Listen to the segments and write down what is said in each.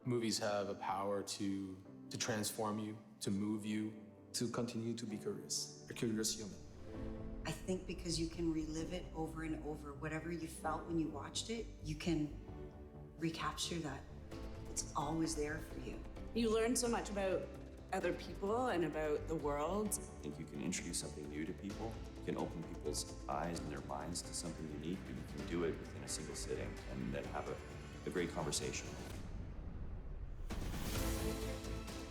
Movies have a power to transform you, to move you, to continue to be curious, a curious human. I think because you can relive it over and over, whatever you felt when you watched it, you can recapture that. It's always there for you. You learn so much about other people and about the world. I think you can introduce something new to people. You can open people's eyes and their minds to something unique, but you can do it within a single sitting and then have a great conversation.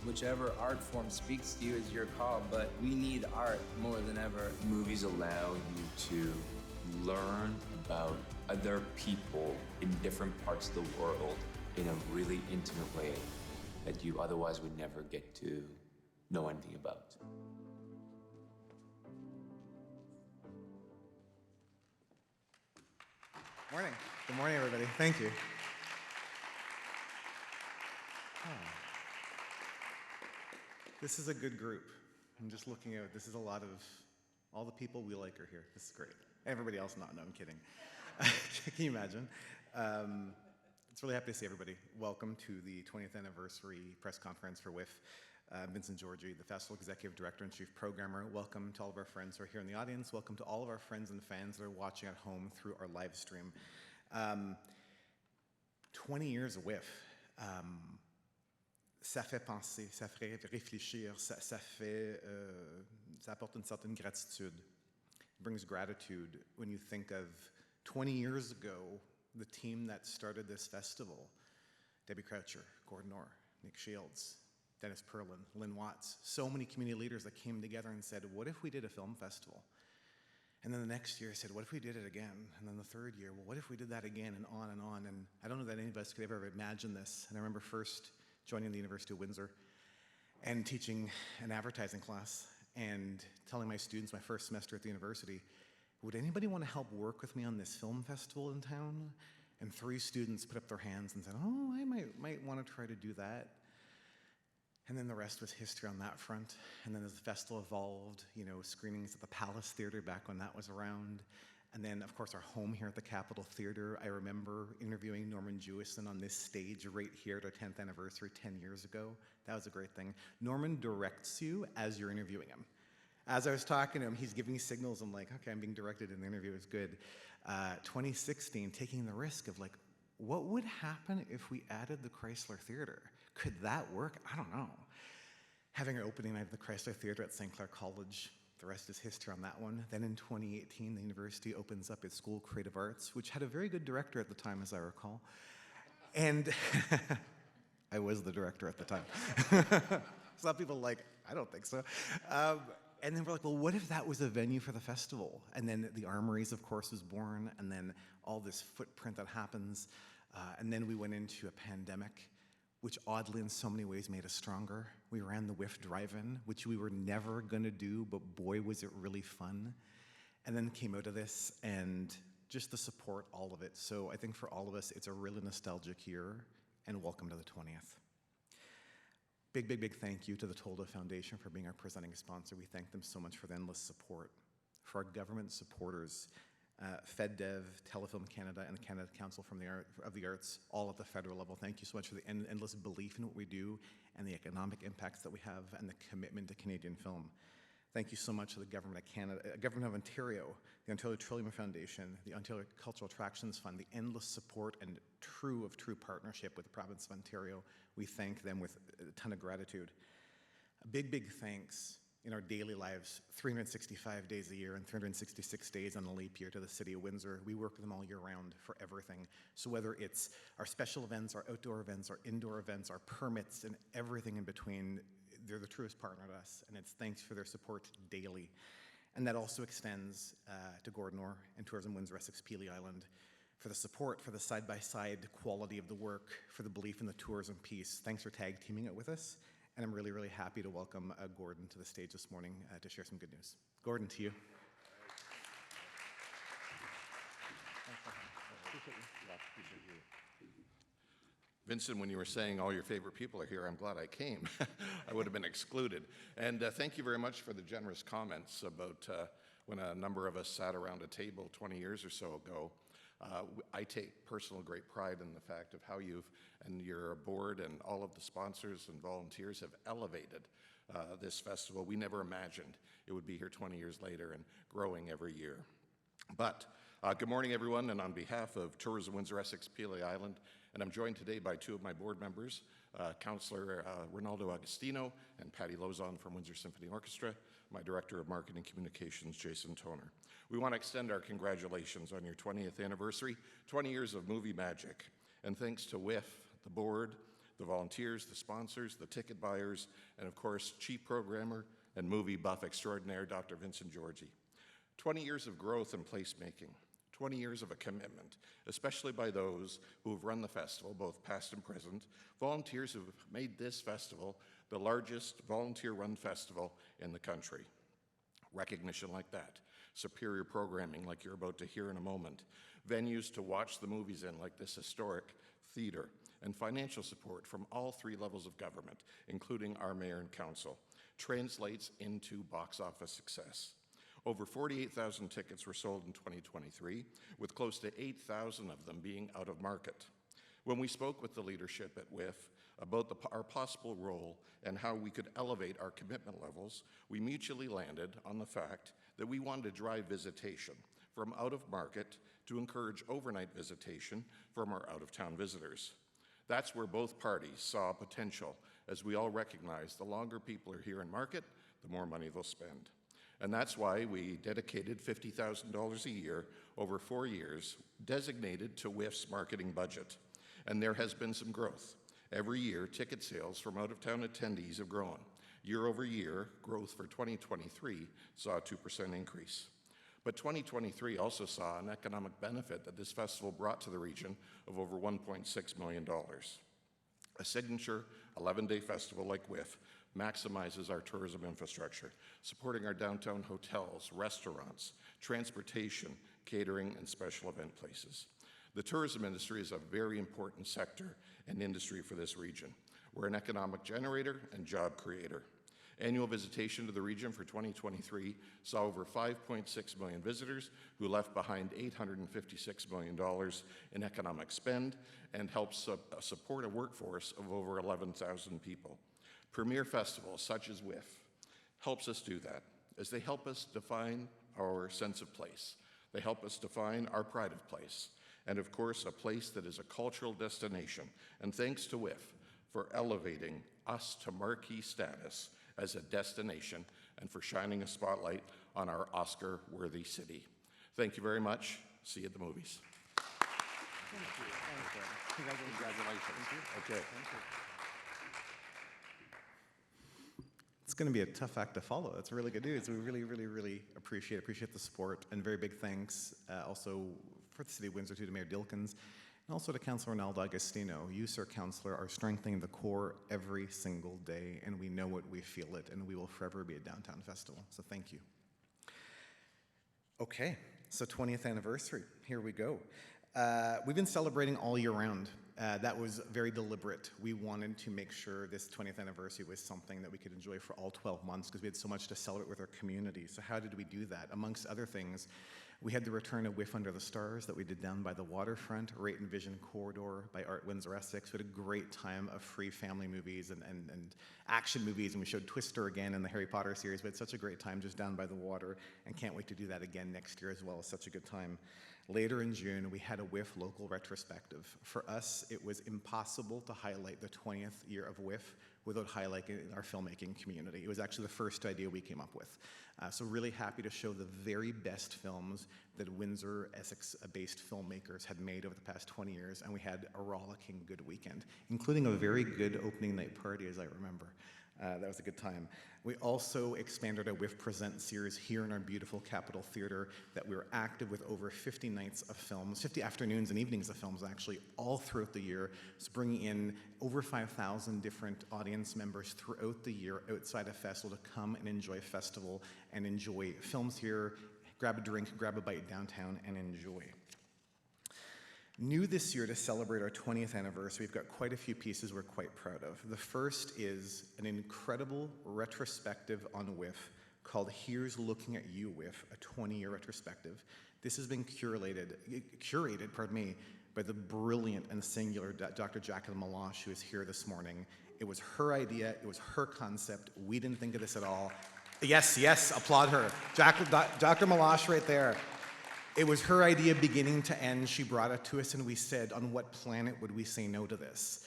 Whichever art form speaks to you is your call, but we need art more than ever. Movies allow you to learn about other people in different parts of the world in a really intimate way that you otherwise would never get to know anything about. Morning. Good morning, everybody. Thank you. This is a good group. I'm just looking at, this is a lot of, all the people we like are here. This is great. Everybody else not, no, I'm kidding. Can you imagine? It's really happy to see everybody. Welcome to the 20th anniversary press conference for WIFF. Vincent Georgi, the Festival Executive Director and Chief Programmer. Welcome to all of our friends who are here in the audience. Welcome to all of our friends and fans that are watching at home through our live stream. 20 years of WIFF. Ça fait penser, ça fait réfléchir, ça apporte une certaine gratitude. It brings gratitude when you think of 20 years ago, the team that started this festival, Debbie Croucher, Gordon Orr, Nick Shields, Dennis Perlin, Lynn Watts, so many community leaders that came together and said, what if we did a film festival? And then the next year said, what if we did it again? And then the third year, well, what if we did that again, and on and on? And I don't know that any of us could ever imagine this. And I remember first joining the University of Windsor and teaching an advertising class and telling my students my first semester at the university, would anybody want to help work with me on this film festival in town? And 3 students put up their hands and said, oh, I might want to try to do that. And then the rest was history on that front. And then as the festival evolved, you know, screenings at the Palace Theatre back when that was around. And then, of course, our home here at the Capitol Theatre. I remember interviewing Norman Jewison on this stage right here at our 10th anniversary 10 years ago. That was a great thing. Norman directs you as you're interviewing him. As I was talking to him, he's giving me signals. I'm like, okay, I'm being directed in the interview. It's good. 2016, taking the risk of like, what would happen if we added the Chrysler Theatre? Could that work? I don't know. Having our opening night at the Chrysler Theatre at St. Clair College, the rest is history on that one. Then in 2018, the university opens up its School of Creative Arts, which had a very good director at the time, as I recall. And I was the director at the time. Some people are like, I don't think so. And then we're like, well, what if that was a venue for the festival? And then the Armories, of course, was born, and then all this footprint that happens. And then we went into a pandemic, which oddly in so many ways made us stronger. We ran the WIFF drive-in, which we were never gonna do, but boy, was it really fun. And then came out of this, and just the support, all of it. So I think for all of us, it's a really nostalgic year, and welcome to the 20th. Big, big, big thank you to the Tolda Foundation for being our presenting sponsor. We thank them so much for the endless support. For our government supporters, FedDev, Telefilm Canada, and the Canada Council of the Arts, all at the federal level. Thank you so much for the endless belief in what we do and the economic impacts that we have and the commitment to Canadian film. Thank you so much to the Government of Canada, Government of Ontario, the Ontario Trillium Foundation, the Ontario Cultural Attractions Fund, the endless support and true partnership with the province of Ontario. We thank them with a ton of gratitude. A big, big thanks in our daily lives, 365 days a year and 366 days on a leap year to the City of Windsor. We work with them all year round for everything. So whether it's our special events, our outdoor events, our indoor events, our permits, and everything in between, they're the truest partner to us, and it's thanks for their support daily. And that also extends to Gordon Orr and Tourism Windsor Essex Pelee Island for the support, for the side-by-side quality of the work, for the belief in the tourism piece. Thanks for tag teaming it with us. And I'm really, really happy to welcome Gordon to the stage this morning to share some good news. Gordon, to you. Vincent, when you were saying all your favorite people are here, I'm glad I came. I would have been excluded. And thank you very much for the generous comments about when a number of us sat around a table 20 years or so ago. I take personal great pride in the fact of how you've, and your board and all of the sponsors and volunteers have elevated this festival. We never imagined it would be here 20 years later and growing every year. But good morning, everyone, and on behalf of Tourism Windsor-Essex Pelee Island, and I'm joined today by two of my board members, Councillor Ronaldo Agostino and Patty Lozon from Windsor Symphony Orchestra, my Director of Marketing Communications, Jason Toner. We want to extend our congratulations on your 20th anniversary, 20 years of movie magic, and thanks to WIFF, the board, the volunteers, the sponsors, the ticket buyers, and of course, chief programmer and movie buff extraordinaire, Dr. Vincent Georgie. 20 years of growth and placemaking, 20 years of a commitment, especially by those who have run the festival, both past and present, volunteers who have made this festival the largest volunteer-run festival in the country. Recognition like that, superior programming like you're about to hear in a moment, venues to watch the movies in like this historic theater, and financial support from all three levels of government, including our mayor and council, translates into box office success. Over 48,000 tickets were sold in 2023, with close to 8,000 of them being out of market. When we spoke with the leadership at WIFF about our possible role and how we could elevate our commitment levels, we mutually landed on the fact that we wanted to drive visitation from out of market to encourage overnight visitation from our out-of-town visitors. That's where both parties saw potential, as we all recognize the longer people are here in market, the more money they'll spend. And that's why we dedicated $50,000 a year over 4 years, designated to WIFF's marketing budget. And there has been some growth. Every year, ticket sales from out-of-town attendees have grown. Year over year, growth for 2023 saw a 2% increase. But 2023 also saw an economic benefit that this festival brought to the region of over $1.6 million. A signature 11-day festival like WIFF maximizes our tourism infrastructure, supporting our downtown hotels, restaurants, transportation, catering, and special event places. The tourism industry is a very important sector and industry for this region. We're an economic generator and job creator. Annual visitation to the region for 2023 saw over 5.6 million visitors who left behind $856 million in economic spend and helps support a workforce of over 11,000 people. Premier festivals such as WIFF helps us do that, as they help us define our sense of place. They help us define our pride of place, and of course, a place that is a cultural destination. And thanks to WIFF for elevating us to marquee status as a destination and for shining a spotlight on our Oscar-worthy city. Thank you very much. See you at the movies. Thank you. Congratulations. Okay. It's going to be a tough act to follow. That's really good news. We really appreciate the support, and very big thanks also for the City of Windsor to Mayor Dilkins, and also to Councillor Ronaldo Agostino. You, Sir Councillor, are strengthening the core every single day, and we know it, we feel it, and we will forever be a downtown festival. So thank you. Okay, so 20th anniversary. Here we go. We've been celebrating all year round. That was very deliberate. We wanted to make sure this 20th anniversary was something that we could enjoy for all 12 months because we had so much to celebrate with our community. So how did we do that? Amongst other things, we had the return of WIFF Under the Stars that we did down by the waterfront, Rate and Vision Corridor by Art Windsor-Essex. We had a great time of free family movies and action movies, and we showed Twister again in the Harry Potter series. We had such a great time just down by the water, and can't wait to do that again next year as well. Such a good time. Later in June, we had a WIFF local retrospective. For us, it was impossible to highlight the 20th year of WIFF without highlighting our filmmaking community. It was actually the first idea we came up with. So really happy to show the very best films that Windsor-Essex-based filmmakers had made over the past 20 years, and we had a rollicking good weekend, including a very good opening night party, as I remember. That was a good time. We also expanded our WIFF Present series here in our beautiful Capitol Theatre, that we were active with over 50 nights of films, 50 afternoons and evenings of films actually, all throughout the year. So bringing in over 5,000 different audience members throughout the year outside a festival to come and enjoy a festival and enjoy films here, grab a drink, grab a bite downtown, and enjoy. New this year to celebrate our 20th anniversary, we've got quite a few pieces we're quite proud of. The first is an incredible retrospective on WIFF called Here's Looking at You, WIFF, a 20-year retrospective This has been curated, pardon me, by the brilliant and singular Dr. Jacqueline Melange, who is here this morning. It was her idea, it was her concept. We didn't think of this at all. Yes, yes, applaud her. Dr. Melange right there. It was her idea beginning to end. She brought it to us and we said, on what planet would we say no to this?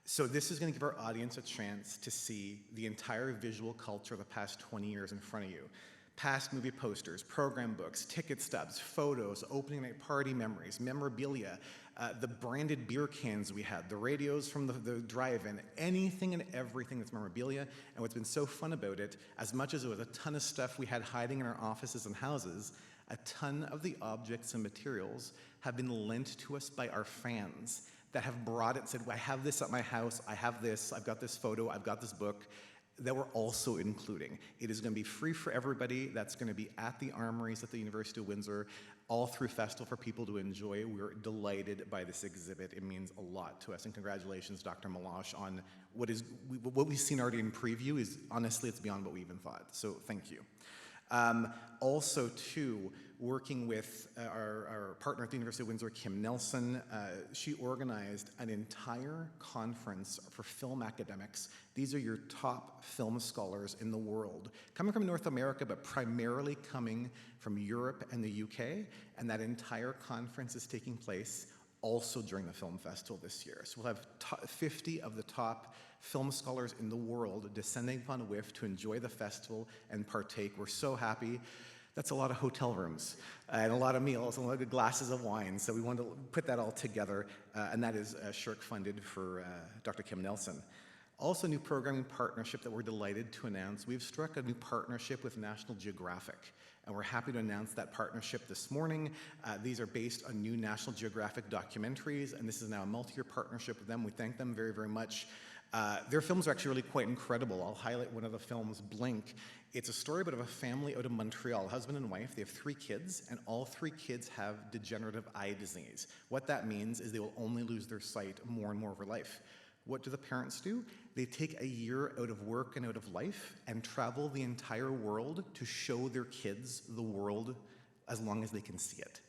So this is going to give our audience a chance to see the entire visual culture of the past 20 years in front of you. Past movie posters, program books, ticket stubs, photos, opening night party memories, memorabilia, the branded beer cans we had, the radios from the drive-in, anything and everything that's memorabilia. And what's been so fun about it, as much as it was a ton of stuff we had hiding in our offices and houses, a ton of the objects and materials have been lent to us by our fans that have brought it and said, well, I have this at my house, I have this, I've got this photo, I've got this book, that we're also including. It is going to be free for everybody. That's going to be at the armories at the University of Windsor, all through festival for people to enjoy. We're delighted by this exhibit. It means a lot to us. And congratulations, Dr. Melange, on what we've seen already in preview is, honestly, it's beyond what we even thought. So thank you. Also, too, working with our partner at the University of Windsor, Kim Nelson, she organized an entire conference for film academics. These are your top film scholars in the world, coming from North America, but primarily coming from Europe and the UK, and that entire conference is taking place also during the film festival this year. So we'll have 50 of the top film scholars in the world descending upon WIFF to enjoy the festival and partake. We're so happy. That's a lot of hotel rooms and a lot of meals and a lot of glasses of wine. So we wanted to put that all together, and that is SSHRC funded for Dr. Kim Nelson. Also, a new programming partnership that we're delighted to announce. We've struck a new partnership with National Geographic, and we're happy to announce that partnership this morning. These are based on new National Geographic documentaries, and this is now a multi-year partnership with them. We thank them very, very much. Their films are actually really quite incredible. I'll highlight one of the films, Blink. It's a story about a family out of Montreal, husband and wife. They have 3 kids, and all 3 kids have degenerative eye disease. What that means is they will only lose their sight more and more over life. What do the parents do? They take a year out of work and out of life and travel the entire world to show their kids the world as long as they can see it.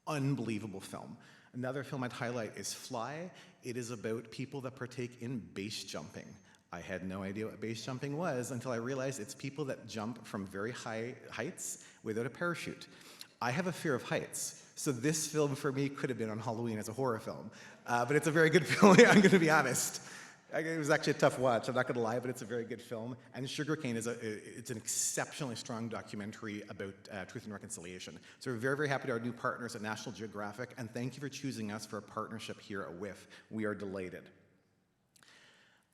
Unbelievable film. Another film I'd highlight is Fly. It is about people that partake in base jumping. I had no idea what base jumping was until I realized it's people that jump from very high heights without a parachute. I have a fear of heights, so this film for me could have been on Halloween as a horror film. But it's a very good film, I'm going to be honest. It was actually a tough watch, I'm not going to lie, but it's a very good film. And Sugarcane it's an exceptionally strong documentary about truth and reconciliation. So we're very, very happy to our new partners at National Geographic, and thank you for choosing us for a partnership here at WIFF. We are delighted.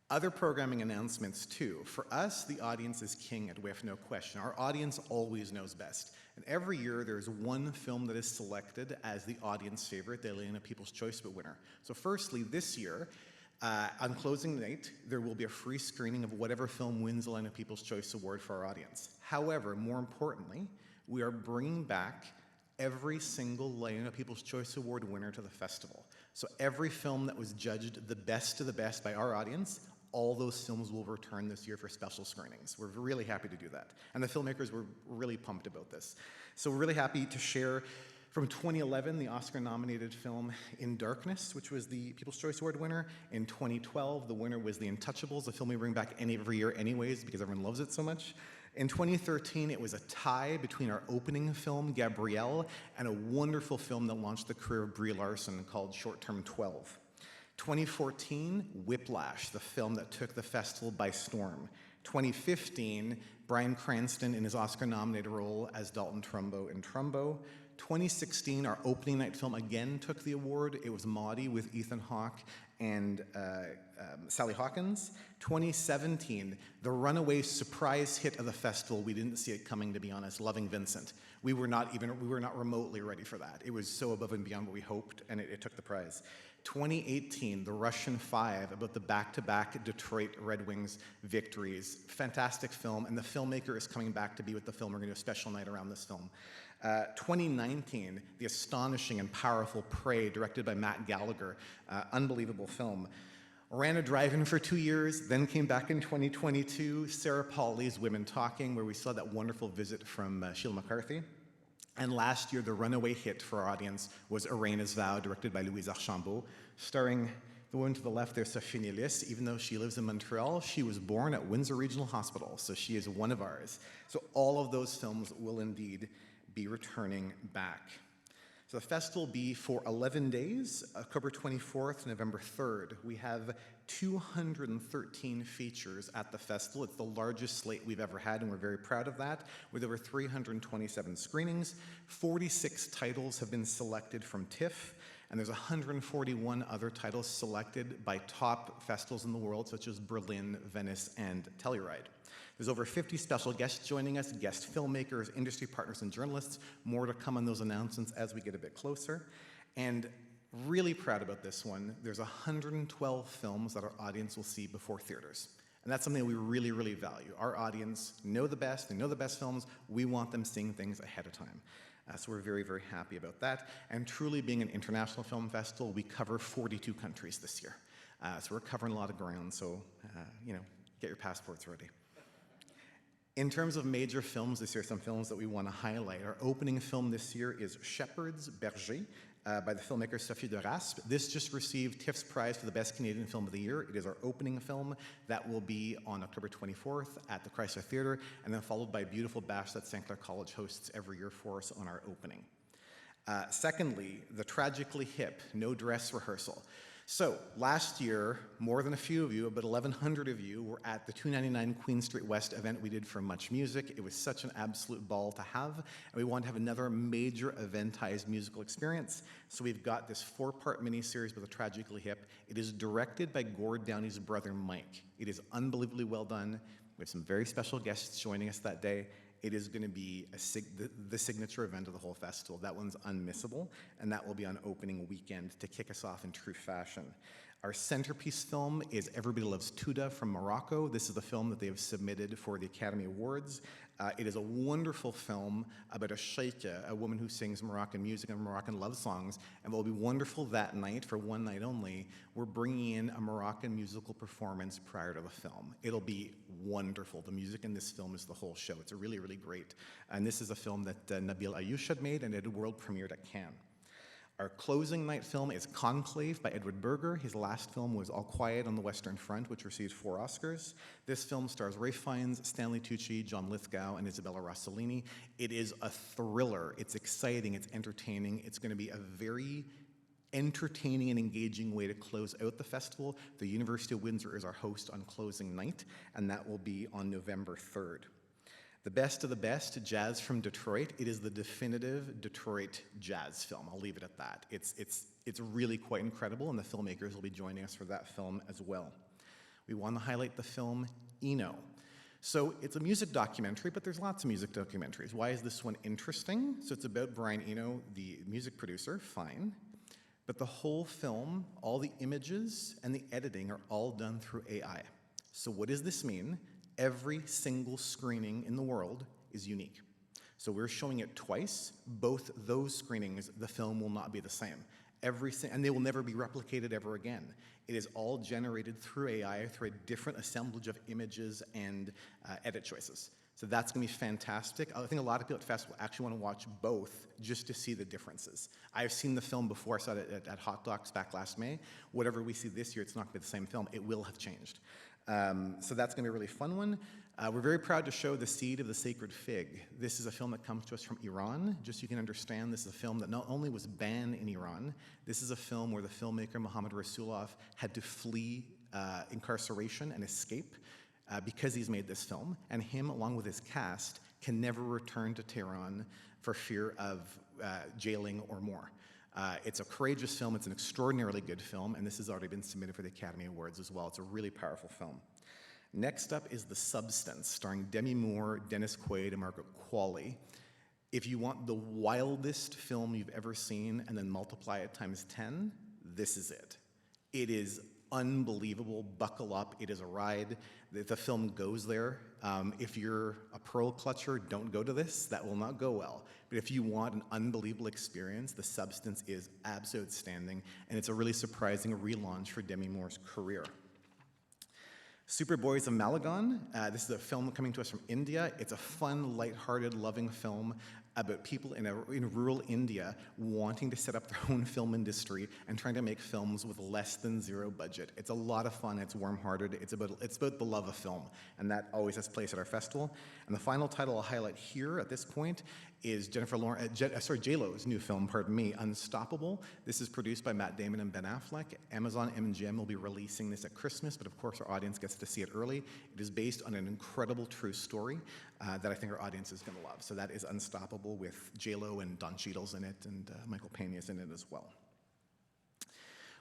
Other programming announcements too. For us, the audience is king at WIFF, no question. Our audience always knows best. And every year there's one film that is selected as the audience favorite, the Elena People's Choice winner. So firstly, this year, on closing night, there will be a free screening of whatever film wins the Elena People's Choice Award for our audience. However, more importantly, we are bringing back every single Elena People's Choice Award winner to the festival. So every film that was judged the best of the best by our audience, all those films will return this year for special screenings. We're really happy to do that. And the filmmakers were really pumped about this. So we're really happy to share from 2011, the Oscar-nominated film In Darkness, which was the People's Choice Award winner. In 2012, the winner was The Untouchables, a film we bring back every year anyways because everyone loves it so much. In 2013, it was a tie between our opening film, Gabrielle, and a wonderful film that launched the career of Brie Larson called Short Term 12. 2014, Whiplash, the film that took the festival by storm. 2015, Bryan Cranston in his Oscar-nominated role as Dalton Trumbo in Trumbo. 2016, our opening night film again took the award. It was Maudie with Ethan Hawke and Sally Hawkins. 2017, the runaway surprise hit of the festival. We didn't see it coming, to be honest, Loving Vincent. We were not remotely ready for that. It was so above and beyond what we hoped, and it took the prize. 2018, The Russian Five, about the back-to-back Detroit Red Wings victories. Fantastic film, and the filmmaker is coming back to be with the film. We're going to do a special night around this film. 2019, the astonishing and powerful Prey, directed by Matt Gallagher. Unbelievable film. Ran a drive-in for 2 years, then came back in 2022. Sarah Pauli's Women Talking, where we saw that wonderful visit from Sheila McCarthy. And last year, the runaway hit for our audience was Irène's Vow, directed by Louise Archambault, starring the woman to the left there, Sophie Nélis. Even though she lives in Montreal, she was born at Windsor Regional Hospital, so she is one of ours. So all of those films will indeed be returning back. So the festival will be for 11 days, October 24th to November 3rd. We have 213 features at the festival. It's the largest slate we've ever had, and we're very proud of that, with over 327 screenings. 46 titles have been selected from TIFF, and there's 141 other titles selected by top festivals in the world, such as Berlin, Venice, and Telluride. There's over 50 special guests joining us, guest filmmakers, industry partners, and journalists. More to come on those announcements as we get a bit closer. And really proud about this one. There's 112 films that our audience will see before theaters. And that's something that we really, really value. Our audience know the best, they know the best films. We want them seeing things ahead of time. So we're very, very happy about that. And truly being an international film festival, we cover 42 countries this year. So we're covering a lot of ground, so get your passports ready. In terms of major films this year, some films that we want to highlight. Our opening film this year is Shepherds, Berger, by the filmmaker Sophie de Raspe. This just received TIFF's prize for the Best Canadian Film of the Year. It is our opening film. That will be on October 24th at the Chrysler Theatre, and then followed by a beautiful bash that St. Clair College hosts every year for us on our opening. Secondly, the Tragically Hip, No Dress Rehearsal. So last year, more than a few of you, about 1,100 of you, were at the 299 Queen Street West event we did for Much Music. It was such an absolute ball to have, and we wanted to have another major eventized musical experience. So we've got this 4-part miniseries with a Tragically Hip. It is directed by Gord Downey's brother, Mike. It is unbelievably well done. We have some very special guests joining us that day. It is going to be the signature event of the whole festival. That one's unmissable, and that will be on opening weekend to kick us off in true fashion. Our centerpiece film is Everybody Loves Tuda from Morocco. This is the film that they have submitted for the Academy Awards. It is a wonderful film about a sheikha, a woman who sings Moroccan music and Moroccan love songs. And what will be wonderful that night, for one night only, we're bringing in a Moroccan musical performance prior to the film. It'll be wonderful. The music in this film is the whole show. It's really, really great. And this is a film that Nabil Ayouch had made, and it had world premiered at Cannes. Our closing night film is Conclave by Edward Berger. His last film was All Quiet on the Western Front, which received 4 Oscars. This film stars Ralph Fiennes, Stanley Tucci, John Lithgow, and Isabella Rossellini. It is a thriller. It's exciting. It's entertaining. It's going to be a very entertaining and engaging way to close out the festival. The University of Windsor is our host on closing night, and that will be on November 3rd. The best of the best, Jazz from Detroit. It is the definitive Detroit jazz film. I'll leave it at that. It's really quite incredible, and the filmmakers will be joining us for that film as well. We want to highlight the film Eno. So it's a music documentary, but there's lots of music documentaries. Why is this one interesting? So it's about Brian Eno, the music producer, fine. But the whole film, all the images and the editing are all done through AI. So what does this mean? Every single screening in the world is unique. So we're showing it twice. Both those screenings, the film will not be the same. And they will never be replicated ever again. It is all generated through AI, through a different assemblage of images and edit choices. So that's going to be fantastic. I think a lot of people at Festival actually want to watch both just to see the differences. I've seen the film before. I saw it at Hot Docs back last May. Whatever we see this year, it's not going to be the same film. It will have changed. So that's going to be a really fun one. We're very proud to show The Seed of the Sacred Fig. This is a film that comes to us from Iran. Just so you can understand, this is a film that not only was banned in Iran, this is a film where the filmmaker Mohammad Rasulov had to flee incarceration and escape because he's made this film. And him, along with his cast, can never return to Tehran for fear of jailing or more. It's a courageous film, it's an extraordinarily good film, and this has already been submitted for the Academy Awards as well. It's a really powerful film. Next up is The Substance, starring Demi Moore, Dennis Quaid, and Margaret Qualley. If you want the wildest film you've ever seen and then multiply it times 10, this is it. It is unbelievable. Buckle up. It is a ride. The film goes there. If you're a pearl clutcher, don't go to this. That will not go well. But if you want an unbelievable experience, The Substance is absolutely outstanding, and it's a really surprising relaunch for Demi Moore's career. Superboys of Malagon. This is a film coming to us from India. It's a fun, lighthearted, loving film about people in rural India wanting to set up their own film industry and trying to make films with less than zero budget. It's a lot of fun, it's warm-hearted, it's about the love of film, and that always has place at our festival. And the final title I'll highlight here at this point is J-Lo's new film, Unstoppable. This is produced by Matt Damon and Ben Affleck. Amazon MGM will be releasing this at Christmas, but of course our audience gets to see it early. It is based on an incredible true story that I think our audience is going to love. So that is Unstoppable with J-Lo and Don Cheadle's in it, and Michael Peña's in it as well.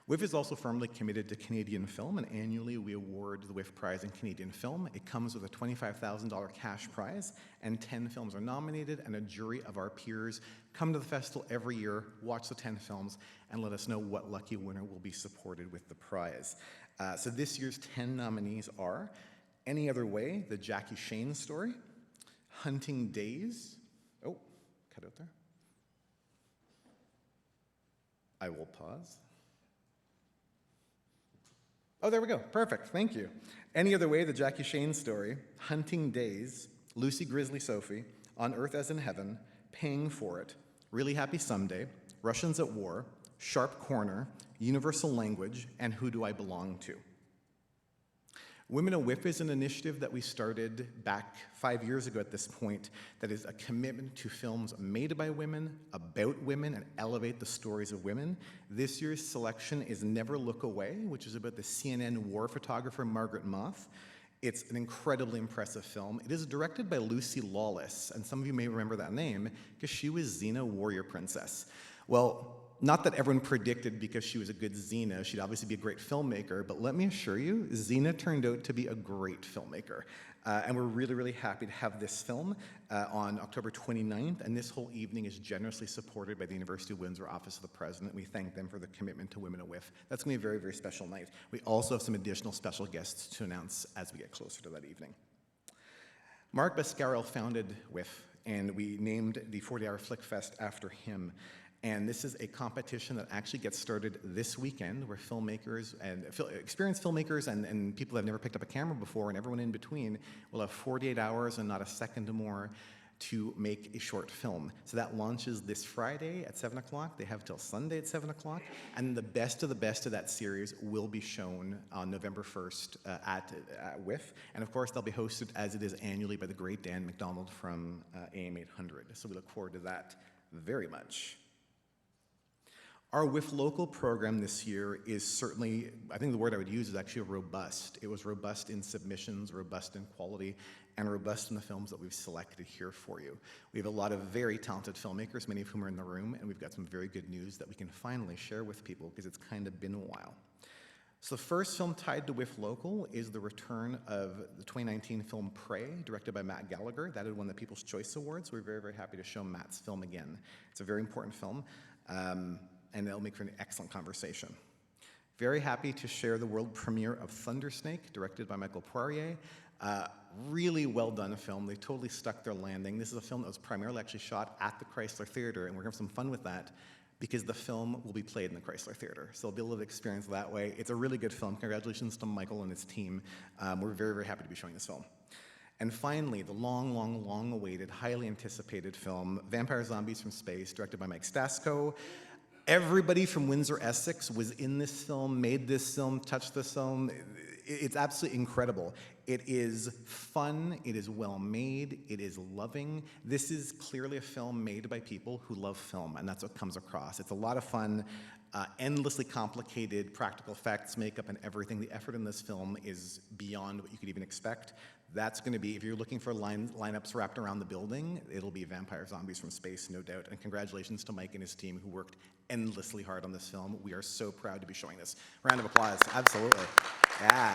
WIFF is also firmly committed to Canadian film, and annually we award the WIFF Prize in Canadian Film. It comes with a $25,000 cash prize, and 10 films are nominated, and a jury of our peers come to the festival every year, watch the 10 films, and let us know what lucky winner will be supported with the prize. So this year's 10 nominees are Any Other Way, the Jackie Shane story, Hunting Days, oh, cut out there. I will pause. Oh, there we go. Perfect. Thank you. Any Other Way, the Jackie Shane story, Hunting Days, Lucy Grizzly Sophie, On Earth as in Heaven, Paying for It, Really Happy Someday, Russians at War, Sharp Corner, Universal Language, and Who Do I Belong To? Women at WIFF is an initiative that we started back 5 years ago at this point that is a commitment to films made by women, about women, and elevate the stories of women. This year's selection is Never Look Away, which is about the CNN war photographer Margaret Moth. It's an incredibly impressive film. It is directed by Lucy Lawless, and some of you may remember that name because she was Xena Warrior Princess. Well, not that everyone predicted because she was a good Xena, she'd obviously be a great filmmaker, but let me assure you, Xena turned out to be a great filmmaker. And we're really, really happy to have this film on October 29th, and this whole evening is generously supported by the University of Windsor Office of the President. We thank them for the commitment to Women at WIFF. That's going to be a very, very special night. We also have some additional special guests to announce as we get closer to that evening. Mark Bascarel founded WIFF, and we named the 40-Hour Flick Fest after him. And this is a competition that actually gets started this weekend, where filmmakers and experienced filmmakers and people that have never picked up a camera before and everyone in between will have 48 hours and not a second more to make a short film. So that launches this Friday at 7 o'clock. They have till Sunday at 7 o'clock. And the best of that series will be shown on November 1st at WIFF. And of course, they'll be hosted as it is annually by the great Dan McDonald from AM 800. So we look forward to that very much. Our WIFF Local program this year is certainly, I think the word I would use is actually robust. It was robust in submissions, robust in quality, and robust in the films that we've selected here for you. We have a lot of very talented filmmakers, many of whom are in the room, and we've got some very good news that we can finally share with people because it's kind of been a while. So the first film tied to WIFF Local is the return of the 2019 film Prey, directed by Matt Gallagher. That had won the People's Choice Awards. We're very, very happy to show Matt's film again. It's a very important film. And it'll make for an excellent conversation. Very happy to share the world premiere of Thundersnake, directed by Michael Poirier. Really well done film. They totally stuck their landing. This is a film that was primarily actually shot at the Chrysler Theater, and we're gonna have some fun with that because the film will be played in the Chrysler Theater. So there'll be a little experience that way. It's a really good film. Congratulations to Michael and his team. We're very, very happy to be showing this film. And finally, the long awaited, highly anticipated film, Vampire Zombies from Space, directed by Mike Stasko. Everybody from Windsor, Essex was in this film, made this film, touched this film. It's absolutely incredible. It is fun, it is well made, it is loving. This is clearly a film made by people who love film, and that's what comes across. It's a lot of fun, endlessly complicated practical effects, makeup, and everything. The effort in this film is beyond what you could even expect. That's going to be, if you're looking for lineups wrapped around the building, it'll be Vampire Zombies from Space, no doubt. And congratulations to Mike and his team who worked endlessly hard on this film. We are so proud to be showing this. Round of applause, absolutely. Yeah.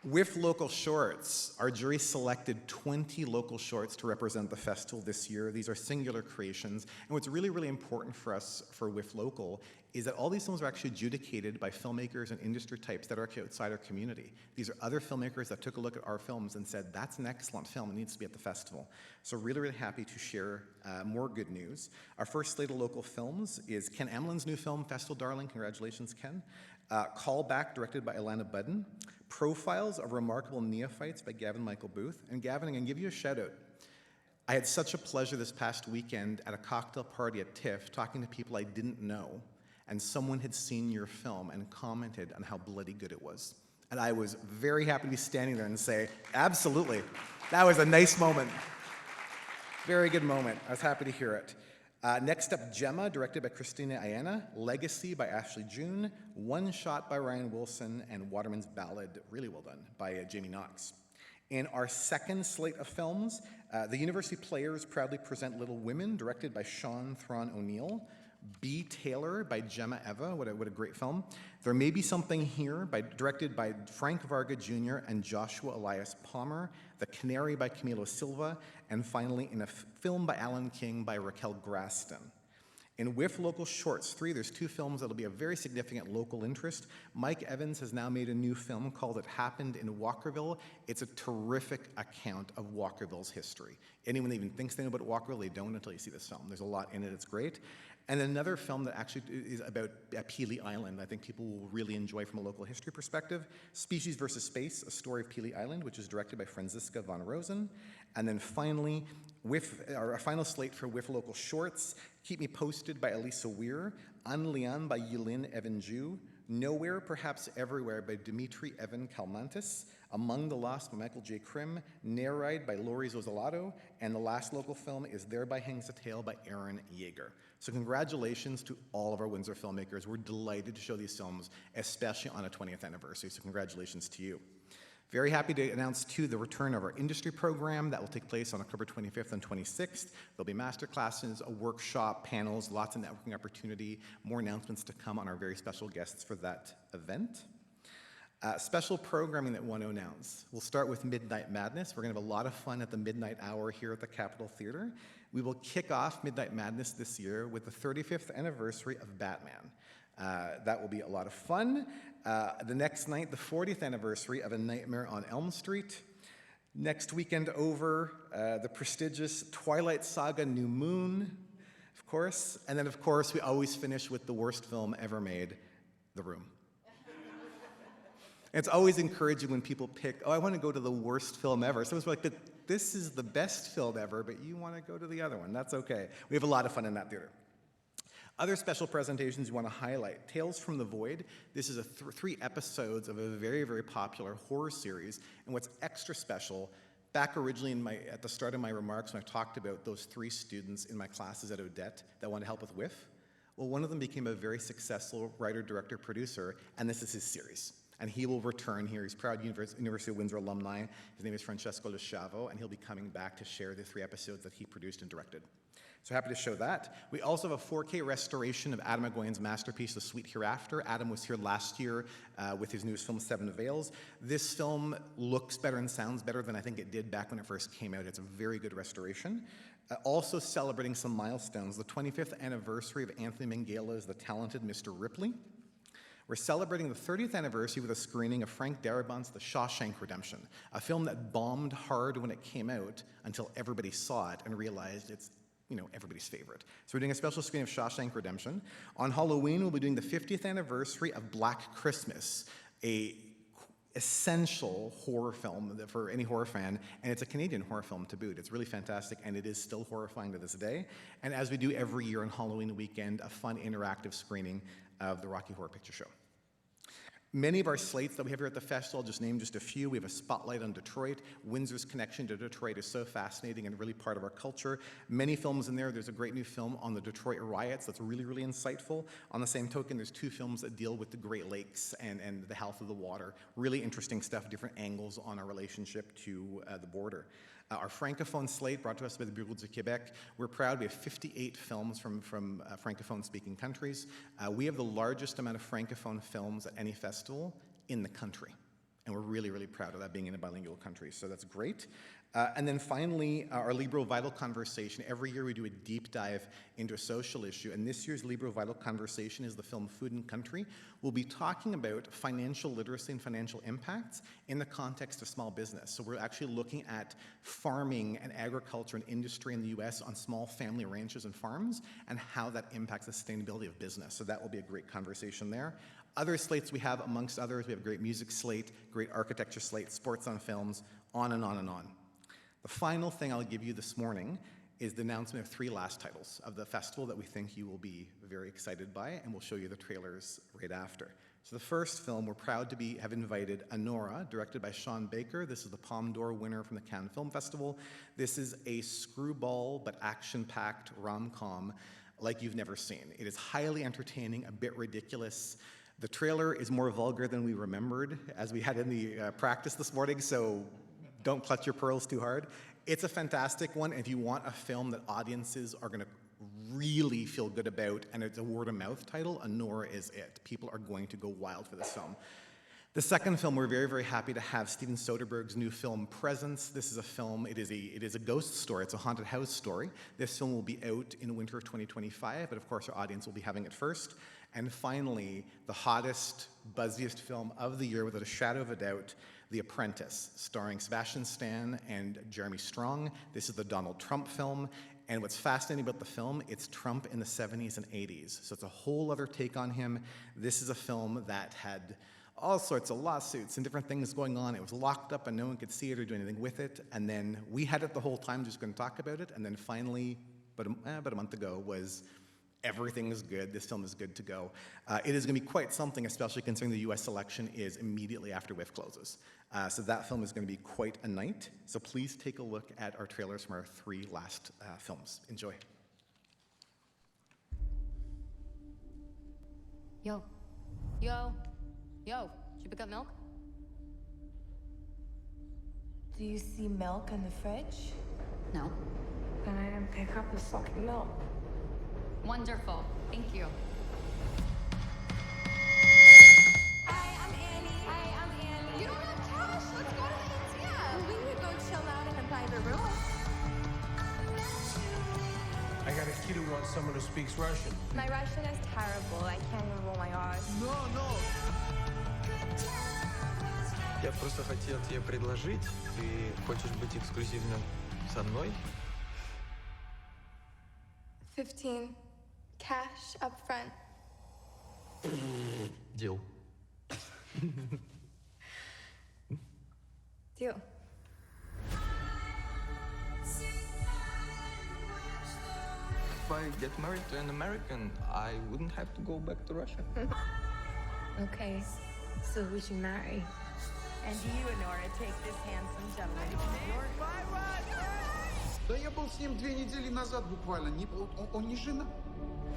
WIFF Local Shorts, our jury selected 20 local shorts to represent the festival this year. These are singular creations. And what's really, really important for us for WIFF Local is that all these films are actually adjudicated by filmmakers and industry types that are actually outside our community. These are other filmmakers that took a look at our films and said, that's an excellent film, it needs to be at the festival. So really, really happy to share more good news. Our first slate of local films is Ken Emlin's new film, Festival Darling. Congratulations, Ken. Callback, directed by Ilana Budden. Profiles of Remarkable Neophytes by Gavin Michael Booth. And Gavin, I'm going to give you a shout out. I had such a pleasure this past weekend at a cocktail party at TIFF talking to people I didn't know, and someone had seen your film and commented on how bloody good it was. And I was very happy to be standing there and say, absolutely, that was a nice moment. Very good moment. I was happy to hear it. Next up, Gemma, directed by Christina Ayana, Legacy by Ashley June, One Shot by Ryan Wilson, and Waterman's Ballad, really well done, by Jamie Knox. In our second slate of films, the University Players proudly present Little Women, directed by Sean Thrawn O'Neill, B. Taylor by Gemma Eva, what a great film. There May Be Something Here, directed by Frank Varga Jr. and Joshua Elias Palmer, The Canary by Camilo Silva, and finally in a film by Alan King by Raquel Graston. In WIFF Local Shorts 3, there's 2 films that'll be of very significant local interest. Mike Evans has now made a new film called It Happened in Walkerville. It's a terrific account of Walkerville's history. Anyone that even thinks they know about Walkerville, they don't until you see this film. There's a lot in it, it's great. And another film that actually is about Pelee Island, I think people will really enjoy from a local history perspective. Species vs. Space, A Story of Pelee Island, which is directed by Franziska von Rosen. And then finally, our final slate for WIFF Local Shorts, Keep Me Posted by Elisa Weir, An Lian by Yulin Evanju, Nowhere, Perhaps Everywhere by Dimitri Evan Kalmantis, Among the Lost by Michael J. Krim, Nereid by Lori Zozalato, and the last local film is Thereby Hangs a Tale by Aaron Yeager. So congratulations to all of our Windsor filmmakers. We're delighted to show these films, especially on a 20th anniversary, so congratulations to you. Very happy to announce, too, the return of our industry program that will take place on October 25th and 26th. There'll be master classes, a workshop, panels, lots of networking opportunity, more announcements to come on our very special guests for that event. Special programming that I want to announce. We'll start with Midnight Madness. We're going to have a lot of fun at the midnight hour here at the Capitol Theatre. We will kick off Midnight Madness this year with the 35th anniversary of Batman. That will be a lot of fun. The next night, the 40th anniversary of A Nightmare on Elm Street. Next weekend over, the prestigious Twilight Saga New Moon, of course. And then, of course, we always finish with the worst film ever made, The Room. It's always encouraging when people pick, oh, I want to go to the worst film ever. Someone's like, but this is the best film ever, but you want to go to the other one. That's okay. We have a lot of fun in that theater. Other special presentations you want to highlight. Tales from the Void. This is 3 episodes of a very, very popular horror series. And what's extra special, back originally at the start of my remarks when I talked about those 3 students in my classes at Odette that wanted help with WIFF, well, one of them became a very successful writer, director, producer, and this is his series. And he will return here. He's proud University of Windsor alumni. His name is Francesco Luciavo, and he'll be coming back to share the 3 episodes that he produced and directed. So happy to show that. We also have a 4K restoration of Adam McGowan's masterpiece, The Sweet Hereafter. Adam was here last year with his newest film, Seven Veils. This film looks better and sounds better than I think it did back when it first came out. It's a very good restoration. Also celebrating some milestones, the 25th anniversary of Anthony Minghela's The Talented Mr. Ripley. We're celebrating the 30th anniversary with a screening of Frank Darabont's The Shawshank Redemption, a film that bombed hard when it came out until everybody saw it and realized it's everybody's favorite. So we're doing a special screening of Shawshank Redemption. On Halloween, we'll be doing the 50th anniversary of Black Christmas, a essential horror film for any horror fan, and it's a Canadian horror film to boot. It's really fantastic, and it is still horrifying to this day. And as we do every year on Halloween weekend, a fun interactive screening of the Rocky Horror Picture Show. Many of our slates that we have here at the festival, I'll just name just a few. We have a spotlight on Detroit. Windsor's connection to Detroit is so fascinating and really part of our culture. Many films in there. There's a great new film on the Detroit riots that's really, really insightful. On the same token, there's 2 films that deal with the Great Lakes and the health of the water. Really interesting stuff, different angles on our relationship to the border. Our Francophone slate brought to us by the Bureau du Québec. We're proud we have 58 films from Francophone-speaking countries. We have the largest amount of Francophone films at any festival in the country. And we're really, really proud of that being in a bilingual country, so that's great. And then finally, our Libro Vital Conversation. Every year we do a deep dive into a social issue, and this year's Libro Vital Conversation is the film Food and Country. We'll be talking about financial literacy and financial impacts in the context of small business. So we're actually looking at farming and agriculture and industry in the US on small family ranches and farms and how that impacts the sustainability of business. So that will be a great conversation there. Other slates we have, amongst others, we have a great music slate, great architecture slate, sports on films, on and on and on. The final thing I'll give you this morning is the announcement of 3 last titles of the festival that we think you will be very excited by, and we'll show you the trailers right after. So the first film, we're proud to have invited Anora, directed by Sean Baker. This is the Palme d'Or winner from the Cannes Film Festival. This is a screwball but action-packed rom-com like you've never seen. It is highly entertaining, a bit ridiculous. The trailer is more vulgar than we remembered, as we had in the practice this morning, so don't clutch your pearls too hard. It's a fantastic one, and if you want a film that audiences are going to really feel good about, and it's a word-of-mouth title, Anora is it. People are going to go wild for this film. The second film, we're very, very happy to have Steven Soderbergh's new film, Presence. This is a film, it is a ghost story, it's a haunted house story. This film will be out in winter of 2025, but of course our audience will be having it first. And finally, the hottest, buzziest film of the year, without a shadow of a doubt, The Apprentice, starring Sebastian Stan and Jeremy Strong. This is the Donald Trump film. And what's fascinating about the film, it's Trump in the 70s and 80s. So it's a whole other take on him. This is a film that had all sorts of lawsuits and different things going on. It was locked up and no one could see it or do anything with it. And then we had it the whole time, just going to talk about it. And then finally, about a month ago, was everything is good. This film is good to go. It is going to be quite something, especially considering the US election is immediately after WIFF closes. So that film is going to be quite a night. So please take a look at our trailers from our 3 last films. Enjoy. Yo, did you pick up milk? Do you see milk in the fridge? No. Then I didn't pick up the fucking milk. Wonderful. Thank you. Hi, I'm Annie. You don't have cash. Let's go to the ATM. We could go chill out in a private room. I got a kid who wants someone who speaks Russian. My Russian is terrible. I can't even roll my R's. No. Я просто хотел тебе предложить. Ты хочешь быть эксклюзивным со мной? 15. Cash up front. Deal. Deal. If I get married to an American, I wouldn't have to go back to Russia. Okay, so we should marry. And you, Nora, take this handsome gentleman to New York. Да я был с ним 2 недели назад буквально. Он не жена.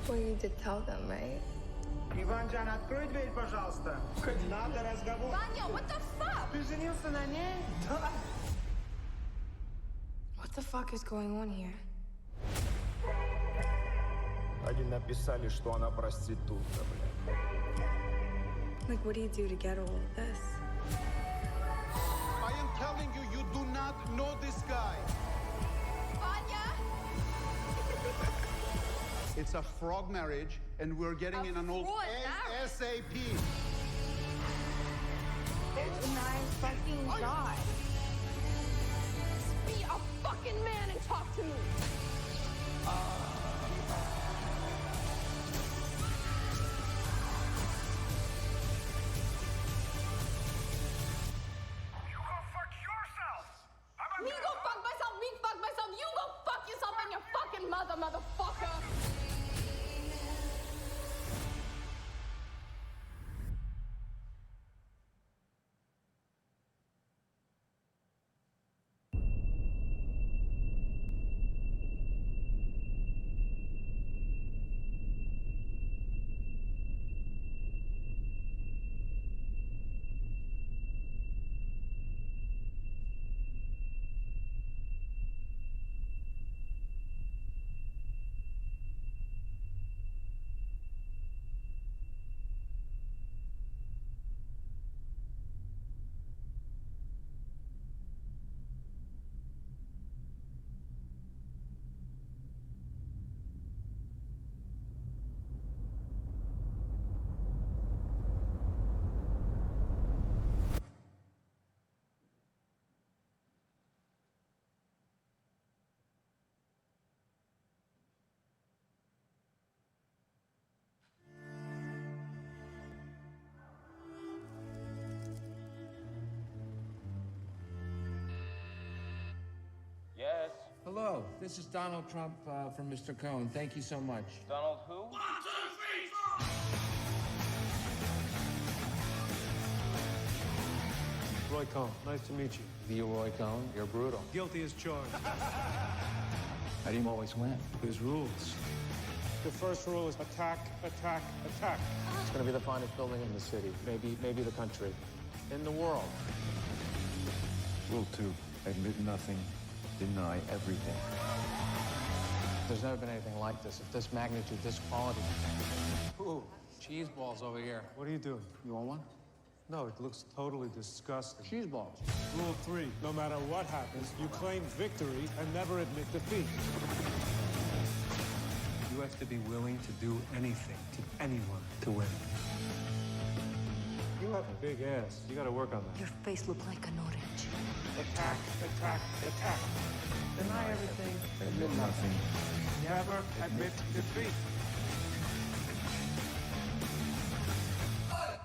Well, you did tell them, right? Иванжан, открой дверь, пожалуйста. Надо разговор. Vanya, what the fuck? Ты женился на ней? Да. What the fuck is going on here? Они написали, что она проститутка, блядь. Like, what do you do to get all of this? I am telling you, you do not know this guy. Vanya? It's a frog marriage, and we're getting in an old fraud marriage? ASAP. It's a nice fucking guy. Be a fucking man and talk to me. Me go fuck myself, me fuck myself, you go fuck yourself and your fucking mother, motherfucker! Hello, this is Donald Trump from Mr. Cohn. Thank you so much. Donald who? 1, 2, 3, 4! Roy Cohn, nice to meet you. The Roy Cohn, you're brutal. Guilty as charged. How do you always win? There's rules. The first rule is attack, attack, attack. It's going to be the finest building in the city, maybe the country, in the world. Rule 2, admit nothing, deny everything. There's never been anything like this, of this magnitude, this quality. Ooh, cheese balls over here. What are you doing? You want one? No, it looks totally disgusting. Cheese balls. Rule 3, no matter what happens, you claim victory and never admit defeat. You have to be willing to do anything to anyone to win. You have a big ass. You gotta work on that. Your face looked like an orange. Attack, attack, attack. Deny everything. Admit nothing. Never admit defeat.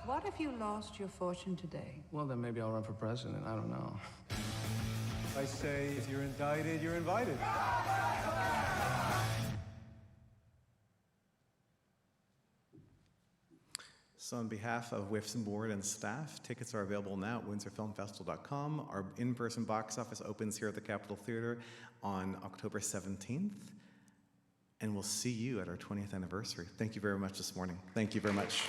What if you lost your fortune today? Well, then maybe I'll run for president. I don't know. I say, if you're indicted, you're invited. So on behalf of WIFF's board and staff, tickets are available now at windsorfilmfestival.com. Our in-person box office opens here at the Capitol Theater on October 17th. And we'll see you at our 20th anniversary. Thank you very much this morning. Thank you very much.